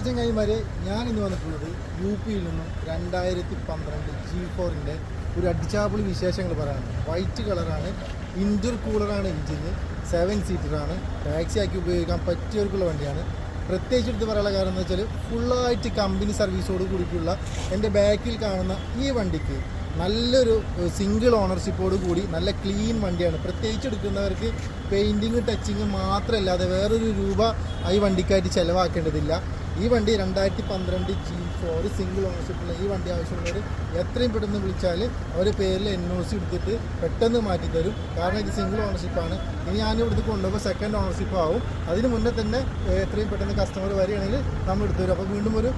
ചങ്ങായിമാരെ, ഞാനിന്ന് വന്നിട്ടുള്ളത് യു പിയിൽ നിന്നും 2012 G4-ൻ്റെ ഒരു അടിച്ചാപ്പൊളി വിശേഷങ്ങൾ പറയാനാണ്. വൈറ്റ് കളറാണ്, ഇൻഡോർ കൂളറാണ്, എഞ്ചിന് 7 സീറ്ററാണ്, ടാക്സി ആക്കി ഉപയോഗിക്കാൻ പറ്റിയവർക്കുള്ള വണ്ടിയാണ്. പ്രത്യേകിച്ച് എടുത്ത് പറയാനുള്ള കാരണം എന്ന് വെച്ചാൽ ഫുള്ളായിട്ട് കമ്പനി സർവീസോട് കൂടിയിട്ടുള്ള എൻ്റെ ബാക്കിൽ കാണുന്ന ഈ വണ്ടിക്ക് നല്ലൊരു സിംഗിൾ ഓണർഷിപ്പോട് കൂടി നല്ല ക്ലീൻ വണ്ടിയാണ്. പ്രത്യേകിച്ച് എടുക്കുന്നവർക്ക് പെയിൻറ്റിങ് ടച്ചിങ് മാത്രമല്ലാതെ വേറൊരു രൂപ ഈ വണ്ടിക്കായിട്ട് ചിലവാക്കേണ്ടതില്ല. ഈ വണ്ടി 2012 G4 സിംഗിൾ ഓണർഷിപ്പുള്ള ഈ വണ്ടി ആവശ്യമുള്ളവർ എത്രയും പെട്ടെന്ന് വിളിച്ചാൽ അവർ പേരിൽ NOC എടുത്തിട്ട് പെട്ടെന്ന് മാറ്റിത്തരും. കാരണം ഇത് സിംഗിൾ ഓണർഷിപ്പാണ്. ഇനി ഞാനിവിടുന്ന് കൊണ്ടുപോകുമ്പോൾ സെക്കൻഡ് ഓണർഷിപ്പ് ആവും. അതിന് മുന്നേ തന്നെ എത്രയും പെട്ടെന്ന് കസ്റ്റമർ വരികയാണെങ്കിൽ നമ്മൾ എടുത്തു തരും. അപ്പോൾ വീണ്ടും ഒരു